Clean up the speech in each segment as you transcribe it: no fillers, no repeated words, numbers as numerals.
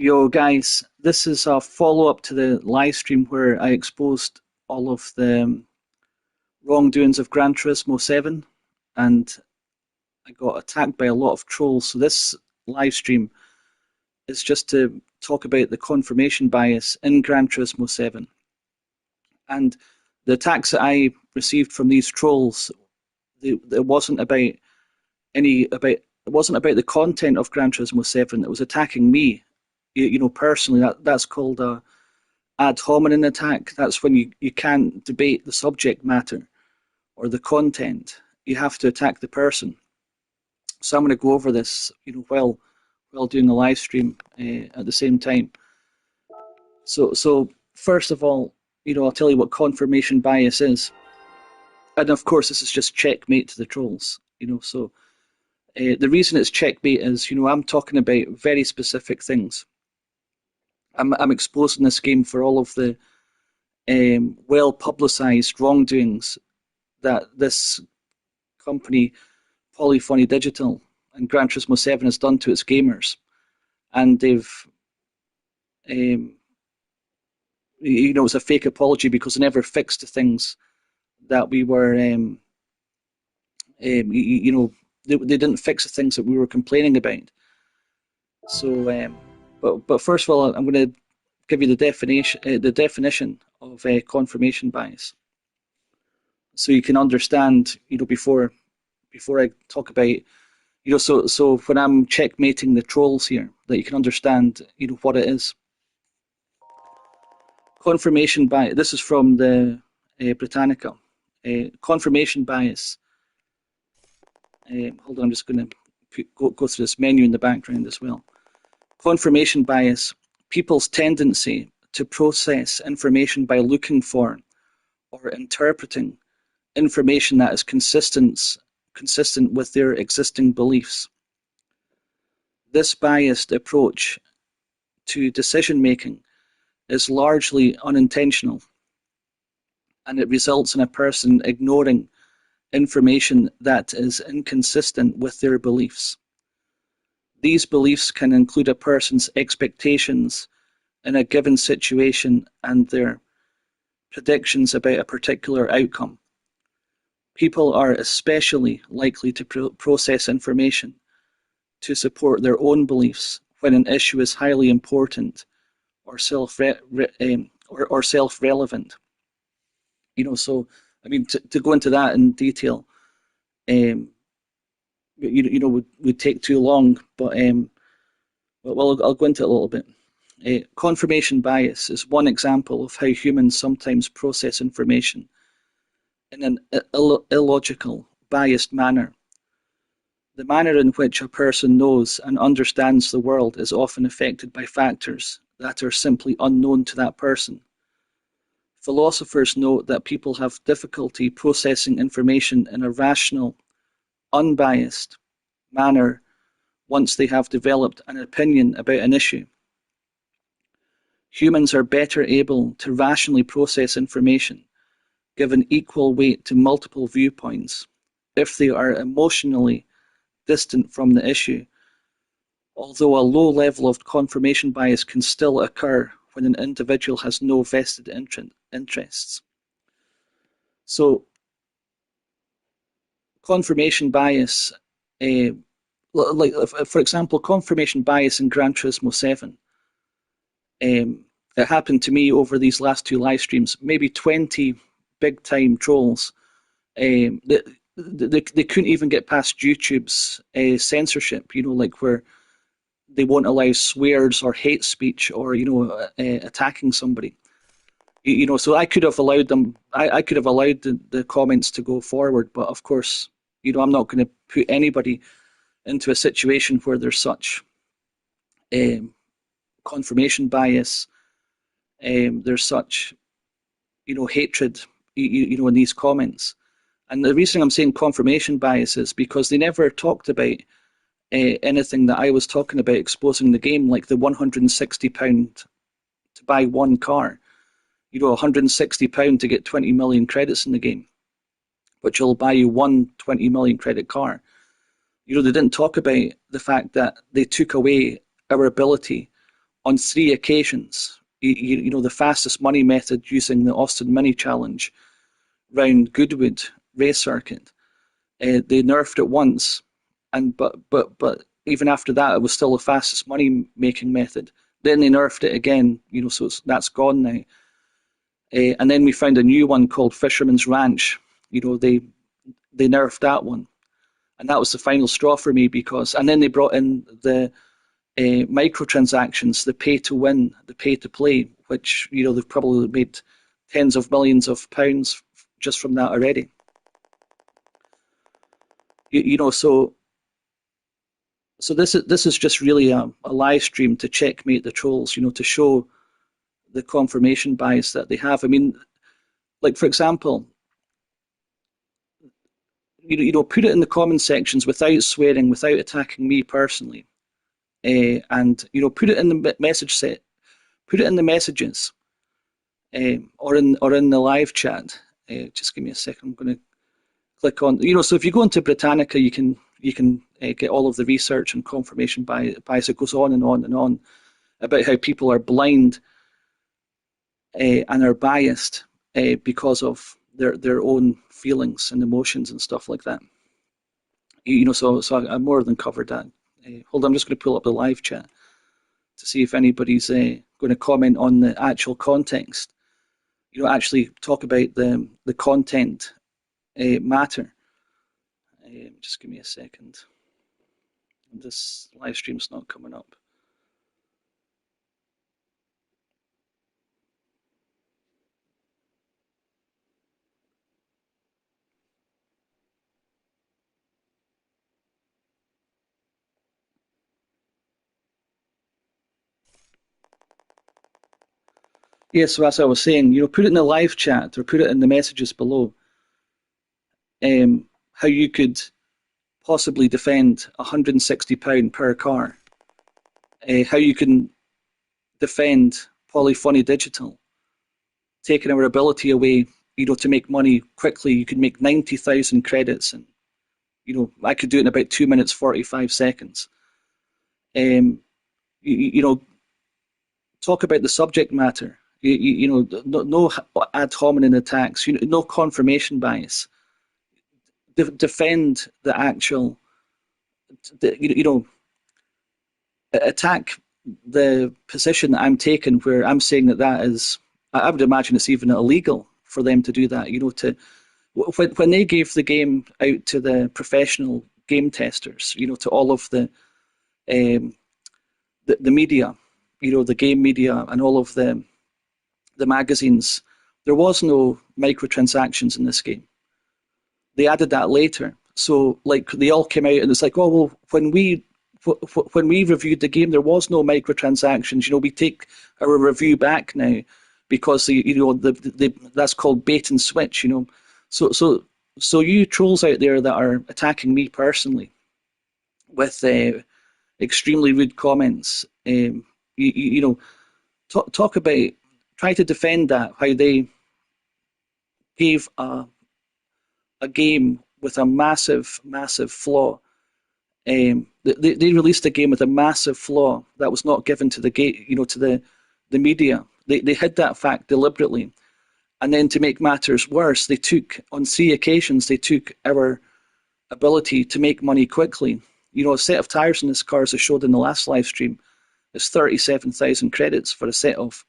Yo, guys, this is a follow-up to the live stream where I exposed all of the wrongdoings of Gran Turismo 7 and I got attacked by a lot of trolls. So this live stream is just to talk about the confirmation bias in Gran Turismo 7. And the attacks that I received from these trolls, it wasn't about it wasn't about the content of Gran Turismo 7. It was attacking me, personally. That's called a ad hominem attack. That's when you can't debate the subject matter or the content. You have to attack the person. So I'm going to go over this, while doing the live stream at the same time. So first of all, I'll tell you what confirmation bias is, and of course this is just checkmate to the trolls. So the reason it's checkmate is, I'm talking about very specific things. I'm exposing this game for all of the well publicized wrongdoings that this company, Polyphony Digital and Gran Turismo 7, has done to its gamers. And they've, it's a fake apology because they never fixed the things that we were, they didn't fix the things that we were complaining about. So, but first of all, I'm going to give you the definition of confirmation bias, so you can understand, before I talk about, so when I'm checkmating the trolls here, that you can understand, what it is. Confirmation bias. This is from the Britannica. Confirmation bias. Hold on, I'm just going to go through this menu in the background as well. Confirmation bias. People's tendency to process information by looking for or interpreting information that is consistent with their existing beliefs. This biased approach to decision making is largely unintentional, and it results in a person ignoring information that is inconsistent with their beliefs. These beliefs can include a person's expectations in a given situation and their predictions about a particular outcome. People are especially likely to process information to support their own beliefs when an issue is highly important or self-relevant. So I mean, to go into that in detail, would take too long, but well, I'll go into it a little bit. Confirmation bias is one example of how humans sometimes process information in an illogical, biased manner. The manner in which a person knows and understands the world is often affected by factors that are simply unknown to that person. Philosophers note that people have difficulty processing information in a rational, unbiased manner once they have developed an opinion about an issue. Humans are better able to rationally process information, given equal weight to multiple viewpoints, if they are emotionally distant from the issue, although a low level of confirmation bias can still occur when an individual has no vested interests. So, confirmation bias, for example, confirmation bias in Gran Turismo 7. It happened to me over these last two live streams. Maybe 20 big time trolls. They couldn't even get past YouTube's censorship. Like where they won't allow swears or hate speech or attacking somebody. So I could have allowed them. I could have allowed the comments to go forward, but of course, I'm not going to put anybody into a situation where there's such confirmation bias. There's such hatred, in these comments. And the reason I'm saying confirmation bias is because they never talked about anything that I was talking about exposing the game, like the £160 to buy one car. £160 to get 20 million credits in the game, which will buy you one 20 million credit car. They didn't talk about the fact that they took away our ability on 3 occasions. The fastest money method using the Austin Mini Challenge round Goodwood race circuit. They nerfed it once, and but even after that, it was still the fastest money making method. Then they nerfed it again, so that's gone now. And then we found a new one called Fisherman's Ranch. They nerfed that one, and that was the final straw for me because. And then they brought in the microtransactions, the pay to win, the pay to play, which they've probably made tens of millions of pounds just from that already. So this is just really a live stream to checkmate the trolls, to show the confirmation bias that they have. I mean, like for example, put it in the comment sections without swearing, without attacking me personally, and put it in the message set, put it in the messages, or in the live chat. Just give me a second. I'm going to click on. So if you go into Britannica, you can get all of the research and confirmation bias. It goes on and on and on about how people are blind and are biased because of their own feelings and emotions and stuff like that. So I more than covered that. Hold on, I'm just going to pull up the live chat to see if anybody's going to comment on the actual context. Actually talk about the content matter. Just give me a second. This live stream's not coming up. Yeah, so as I was saying, put it in the live chat or put it in the messages below. How you could possibly defend £160 per car. How you can defend Polyphony Digital, taking our ability away, to make money quickly. You could make 90,000 credits, and I could do it in about 2 minutes 45 seconds. You know, talk about the subject matter. No ad hominem attacks. No confirmation bias. Defend the actual. Attack the position that I'm taking, where I'm saying that is. I would imagine it's even illegal for them to do that. When they gave the game out to the professional game testers, to all of um, the media, the game media and all of the magazines, there was no microtransactions in this game. They added that later. So like they all came out and it's like, oh well, when we reviewed the game, there was no microtransactions. We take our review back now because that's called bait and switch. So you trolls out there that are attacking me personally with extremely rude comments, talk about, try to defend that, how they gave a game with a massive, massive flaw. They released a game with a massive flaw that was not given to the media. They hid that fact deliberately, and then to make matters worse, they took on 3 occasions our ability to make money quickly. A set of tires in this car, as I showed in the last live stream, is 37,000 credits for a set of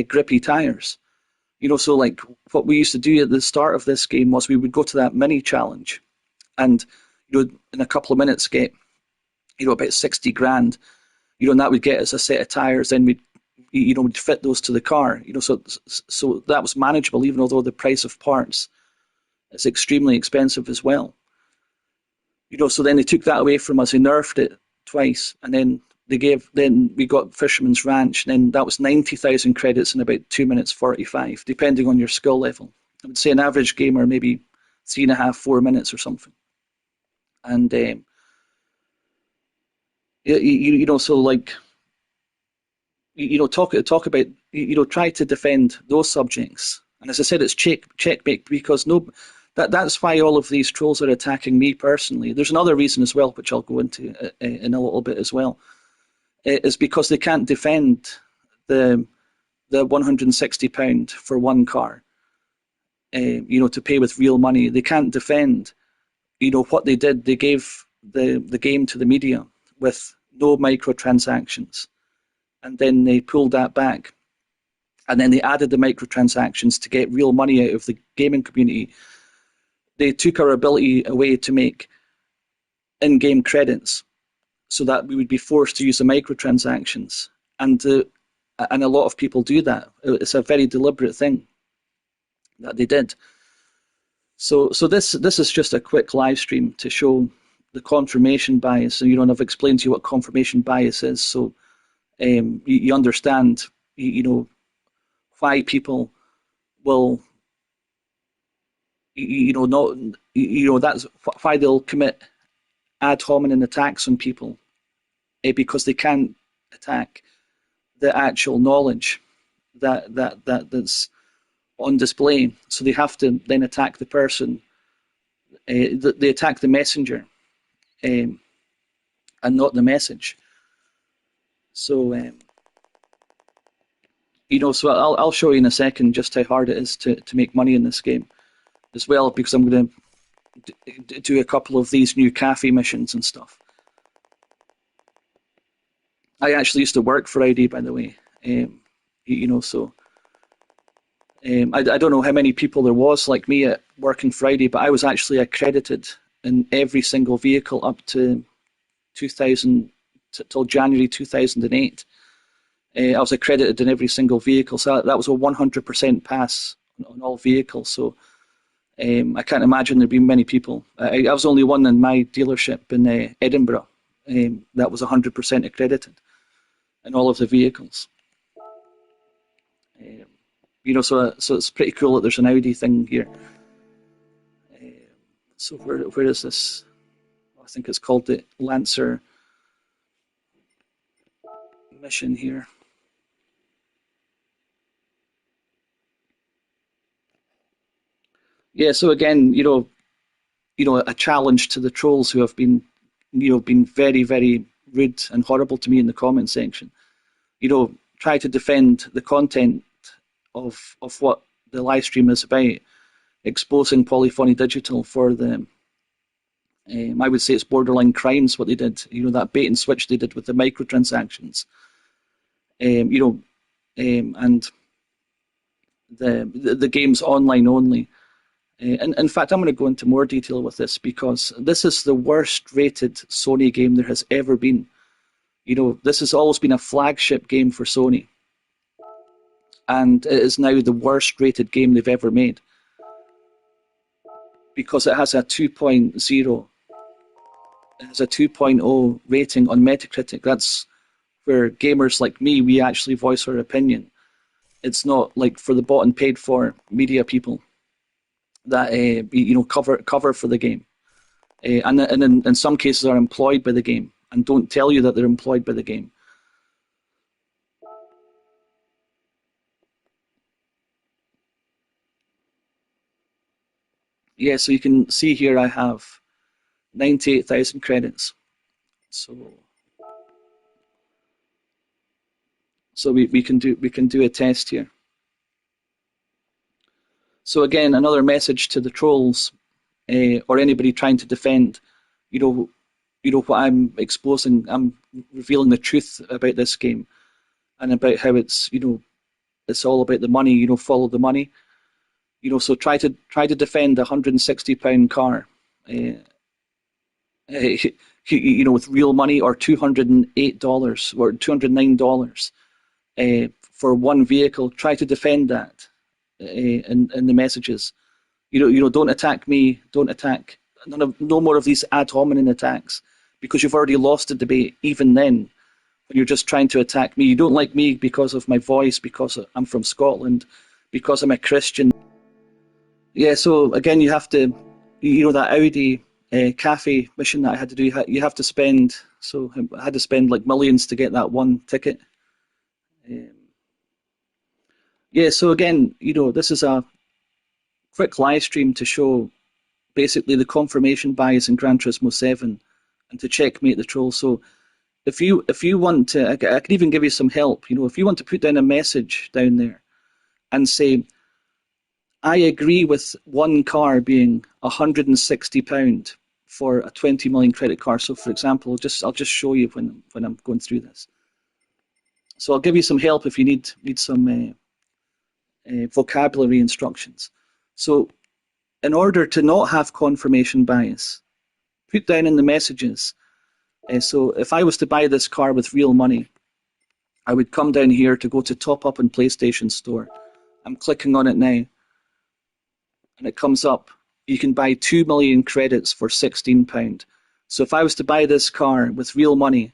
grippy tires. So like what we used to do at the start of this game was we would go to that mini challenge, and in a couple of minutes get about 60 grand, and that would get us a set of tires. Then we'd fit those to the car. So that was manageable, even although the price of parts is extremely expensive as well. So then they took that away from us. They nerfed it twice, and then then we got Fisherman's Ranch, and then that was 90,000 credits in about 2 minutes 45, depending on your skill level. I would say an average gamer maybe 3.5, 4 minutes or something. And so like talk about try to defend those subjects. And as I said, it's checkmate because that's why all of these trolls are attacking me personally. There's another reason as well, which I'll go into in a little bit as well. is because they can't defend the £160 for one car, to pay with real money. They can't defend, what they did. They gave the game to the media with no microtransactions, and then they pulled that back. And then they added the microtransactions to get real money out of the gaming community. They took our ability away to make in-game credits so that we would be forced to use the microtransactions. And a lot of people do that. It's a very deliberate thing that they did. So this is just a quick live stream to show the confirmation bias. And I've explained to you what confirmation bias is, so you understand, why people will, not, that's why they'll commit ad hominem attacks on people, because they can't attack the actual knowledge that's on display. So they have to then attack the person. They attack the messenger, and not the message. So so I'll show you in a second just how hard it is to make money in this game as well, because I'm going to do a couple of these new cafe missions and stuff. I actually used to work for ID, by the way. So I don't know how many people there was like me at working Friday, but I was actually accredited in every single vehicle up to 2000 till January 2008. I was accredited in every single vehicle, so that was a 100% pass on all vehicles. So I can't imagine there'd be many people. I was the only one in my dealership in Edinburgh that was 100% accredited in all of the vehicles. So it's pretty cool that there's an Audi thing here. So where is this? I think it's called the Lancer mission here. Yeah, so again, a challenge to the trolls who have been very, very rude and horrible to me in the comment section. Try to defend the content of what the live stream is about, exposing Polyphony Digital for the, I would say it's borderline crimes what they did. That bait and switch they did with the microtransactions. And the game's online only. And in fact, I'm going to go into more detail with this, because this is the worst rated Sony game there has ever been. This has always been a flagship game for Sony. And it is now the worst rated game they've ever made, because it has a 2.0. It has a 2.0 rating on Metacritic. That's where gamers like me, we actually voice our opinion. It's not like for the bought and paid for media people that cover for the game, and in some cases are employed by the game and don't tell you that they're employed by the game. Yeah, so you can see here I have 98,000 credits. So we can do a test here. So again, another message to the trolls, or anybody trying to defend, what I'm exposing. I'm revealing the truth about this game, and about how it's it's all about the money. Follow the money. So try to defend a £160 car, with real money, or $208 or $209 for one vehicle. Try to defend that in the messages. Don't attack me. Don't attack. No more of these ad hominem attacks, because you've already lost the debate. Even then, when you're just trying to attack me, you don't like me because of my voice, because I'm from Scotland, because I'm a Christian. Yeah. So again, you have to, that Audi cafe mission that I had to do. You have to spend. So I had to spend like millions to get that one ticket. Yeah, so again, this is a quick live stream to show basically the confirmation bias in Gran Turismo 7 and to checkmate the troll. So if you want to, I could even give you some help. If you want to put down a message down there and say, I agree with one car being £160 for a 20 million credit card. So, for example, I'll just show you when I'm going through this. So I'll give you some help if you need some vocabulary instructions. So, in order to not have confirmation bias, put down in the messages. So, if I was to buy this car with real money, I would come down here to go to top up in PlayStation Store. I'm clicking on it now, and it comes up. You can buy 2 million credits for £16. So if I was to buy this car with real money,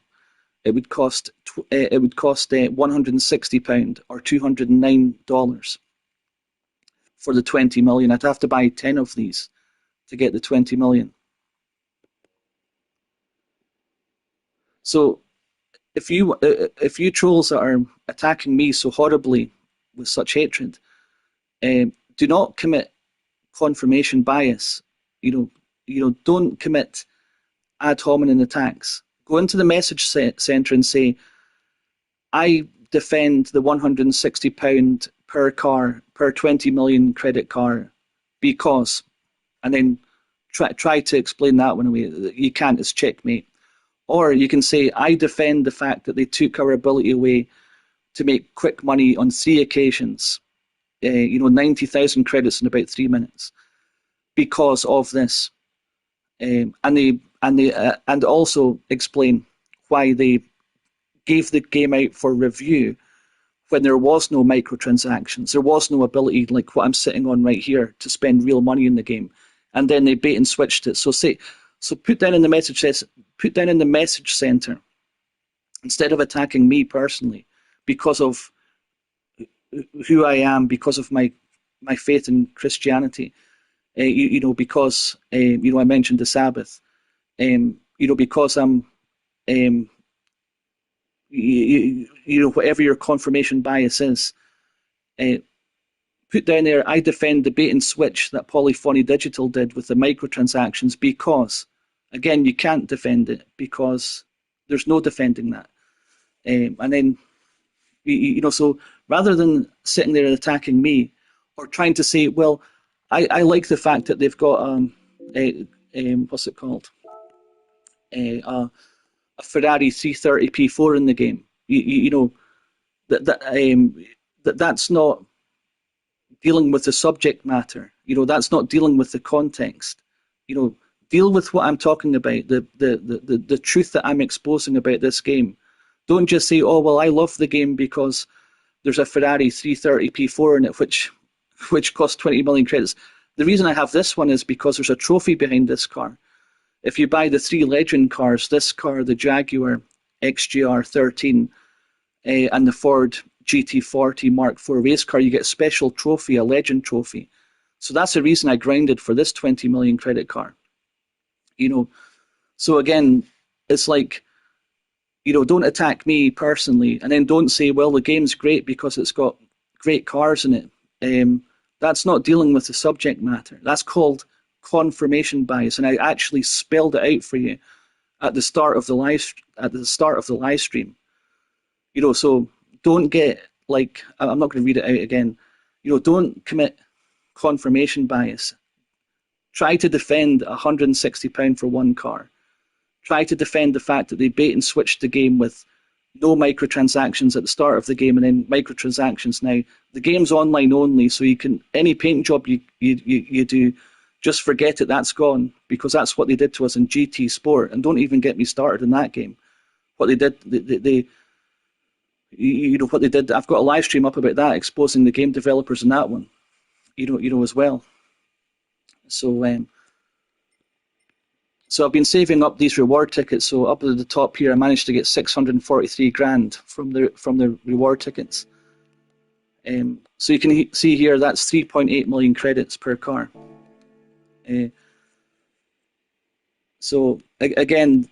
it would cost £160 or $209 for the 20 million. I'd have to buy 10 of these to get the 20 million. So if you trolls that are attacking me so horribly with such hatred, do not commit confirmation bias. Don't commit ad hominem attacks. Go into the message center and say, I defend the £160 per car, per 20 million credit car because, and then try to explain that one away. You can't, it's checkmate. Or you can say, I defend the fact that they took our ability away to make quick money on 3 occasions, 90,000 credits in about 3 minutes because of this. And also explain why they gave the game out for review when there was no microtransactions, there was no ability like what I'm sitting on right here to spend real money in the game, and then they bait and switched it. So put down in the message center instead of attacking me personally because of who I am, because of my faith in Christianity. Because I mentioned the Sabbath. Because I'm whatever your confirmation bias is, put down there, I defend the bait and switch that Polyphony Digital did with the microtransactions because, again, you can't defend it because there's no defending that. And then, so rather than sitting there attacking me or trying to say, well, I like the fact that they've got, what's it called? A Ferrari 330 P4 in the game. That's not dealing with the subject matter. That's not dealing with the context. Deal with what I'm talking about, the truth that I'm exposing about this game. Don't just say, oh, well, I love the game because there's a Ferrari 330 P4 in it, which costs 20 million credits. The reason I have this one is because there's a trophy behind this car. If you buy the 3 legend cars, this car, the Jaguar XJR 13, and the Ford GT40 Mark IV race car, you get a special trophy, a legend trophy. So that's the reason I grinded for this 20 million credit car. So again, it's like, don't attack me personally, and then don't say, well, the game's great because it's got great cars in it. That's not dealing with the subject matter. That's called confirmation bias, and I actually spelled it out for you at the start of the live stream. So don't get like, I'm not going to read it out again. Don't commit confirmation bias. Try to defend £160 for one car. Try to defend the fact that they bait and switched the game with no microtransactions at the start of the game and then microtransactions now. The game's online only, so you can, any paint job you do, just forget it, that's gone, because that's what they did to us in GT Sport. And don't even get me started in that game. What they did, what they did, I've got a live stream up about that, exposing the game developers in that one, as well. So I've been saving up these reward tickets. So up at the top here, I managed to get 643 grand from the reward tickets. So you can see here that's 3.8 million credits per car. So again,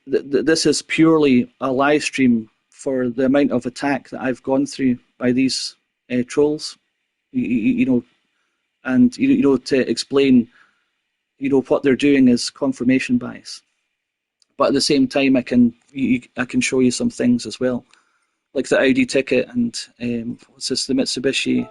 this is purely a live stream for the amount of attack that I've gone through by these trolls. And to explain. What they're doing is confirmation bias. but at the same time, I can show you some things as well, like the Audi ticket and what's this, the Mitsubishi.